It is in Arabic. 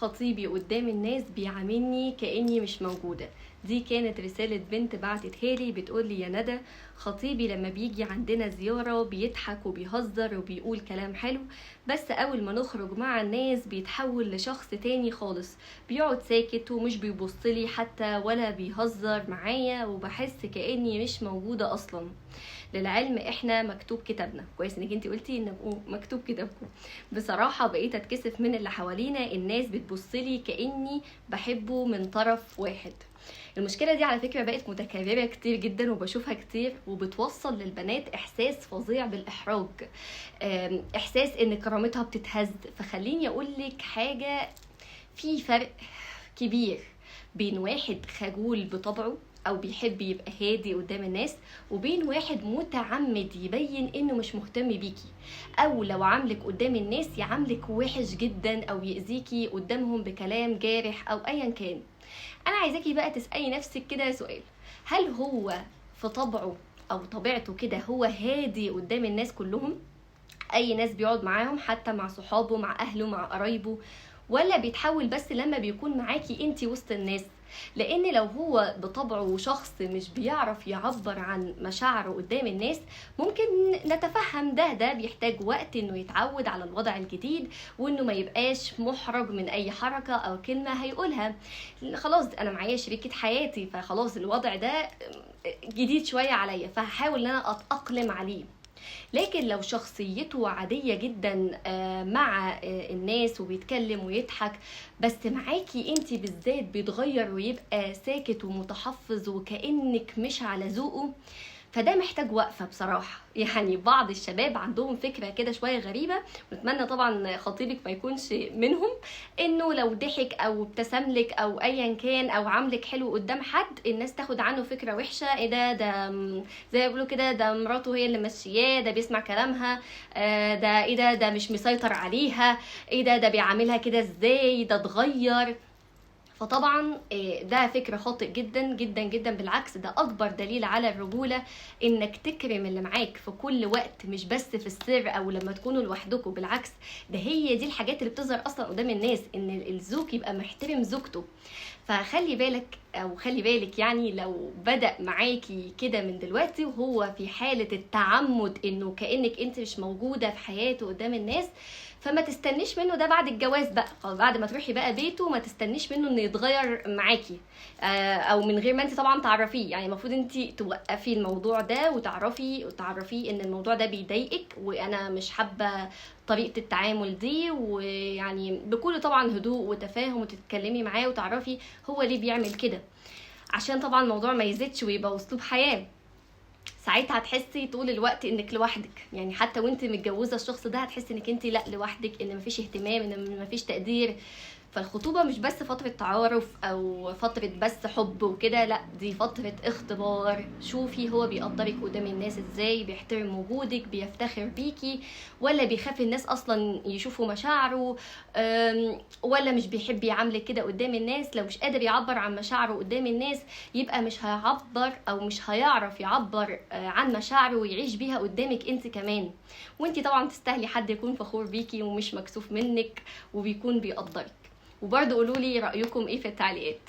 خطيبي قدام الناس بيعاملني كأني مش موجودة. دي كانت رسالة بنت بعتتها لي بتقولي: يا ندى، خطيبي لما بيجي عندنا زيارة بيضحك وبيهزر وبيقول كلام حلو، بس اول ما نخرج مع الناس بيتحول لشخص تاني خالص، بيقعد ساكت ومش بيبصلي حتى ولا بيهزر معايا، وبحس كأني مش موجودة اصلا. للعلم احنا مكتوب كتابنا. كويس انك انتي قلتي ان مكتوب كتابكم. بصراحه بقيت اتكسف من اللي حوالينا، الناس بتبصلي كاني بحبه من طرف واحد. المشكله دي على فكره بقت متكرره كتير جدا وبشوفها كتير، وبتوصل للبنات احساس فظيع بالاحراج، احساس ان كرامتها بتتهز. فخليني اقولك حاجه، في فرق كبير بين واحد خجول بطبعه او بيحب يبقى هادي قدام الناس، وبين واحد متعمد يبين انه مش مهتم بيكي، او لو عاملك قدام الناس يعاملك وحش جدا او يأذيكي قدامهم بكلام جارح او ايا كان. انا عايزاكي بقى تسألي نفسك كده سؤال: هل هو في طبعه او طبيعته كده هو هادي قدام الناس كلهم، اي ناس بيقعد معاهم، حتى مع صحابه، مع اهله، مع قرايبه، ولا بيتحول بس لما بيكون معاكي انتي وسط الناس؟ لان لو هو بطبعه شخص مش بيعرف يعبر عن مشاعره قدام الناس، ممكن نتفهم ده بيحتاج وقت انه يتعود على الوضع الجديد، وانه ما يبقاش محرج من اي حركة او كلمة هيقولها. خلاص انا معايا شريكة حياتي، فخلاص الوضع ده جديد شوية عليا، فهحاول ان انا اتأقلم عليه. لكن لو شخصيته عادية جدا مع الناس وبيتكلم ويضحك، بس معاكي انتي بالذات بيتغير ويبقى ساكت ومتحفظ وكأنك مش على ذوقه، فده محتاج وقفة بصراحة. يعني بعض الشباب عندهم فكرة كده شوية غريبة، ونتمنى طبعا خطيبك ما يكونش منهم، انه لو ضحك او ابتسملك او ايا كان او عاملك حلو قدام حد، الناس تاخد عنه فكرة وحشة. ايه ده زي ما بيقولوا كده، ده مراته هي اللي ماشياه، ده بيسمع كلامها، ده ايه ده مش مسيطر عليها، ايه ده بيعاملها كده ازاي، ده اتغير. فطبعا ده فكرة خاطئ جدا جدا جدا. بالعكس، ده اكبر دليل على الرجولة، انك تكرم اللي معاك في كل وقت، مش بس في السر او لما تكونوا لوحدكم. بالعكس، ده هي دي الحاجات اللي بتظهر اصلا قدام الناس، ان الزوج يبقى محترم زوجته. فخلي بالك او خلي بالك، يعني لو بدأ معاكي كده من دلوقتي وهو في حالة التعمد انه كأنك انت مش موجودة في حياته قدام الناس، فما تستنيش منه ده بعد الجواز بقى، او بعد ما تروحي بقى بيته ما تستنيش منه انه يتغير معاكي، او من غير ما انت طبعا تعرفيه. يعني المفروض انت توقفي الموضوع ده وتعرفيه ان الموضوع ده بيضايقك، وانا مش حابه طريقه التعامل دي، ويعني بكل طبعا هدوء وتفاهم، وتتكلمي معاه وتعرفي هو ليه بيعمل كده، عشان طبعا الموضوع ما يزيدش ويبقى اسلوب حياه. ساعتها هتحسي طول الوقت انك لوحدك، يعني حتى وانت متجوزه الشخص ده هتحسي انك انت لا لوحدك، ان مفيش اهتمام، ان مفيش تقدير. فالخطوبه مش بس فتره تعارف او فتره بس حب وكده، لا، دي فتره اختبار. شوفي هو بيقدرك قدام الناس ازاي، بيحترم وجودك، بيفتخر بيكي، ولا بيخاف الناس اصلا يشوفوا مشاعره، ولا مش بيحب يعاملك كده قدام الناس. لو مش قادر يعبر عن مشاعره قدام الناس، يبقى مش هيعبر او مش هيعرف يعبر عن مشاعره ويعيش بيها قدامك انت كمان. وانت طبعا تستاهلي حد يكون فخور بيكي ومش مكسوف منك وبيكون بيقدرك. وبرضه قولولي رأيكم ايه في التعليقات.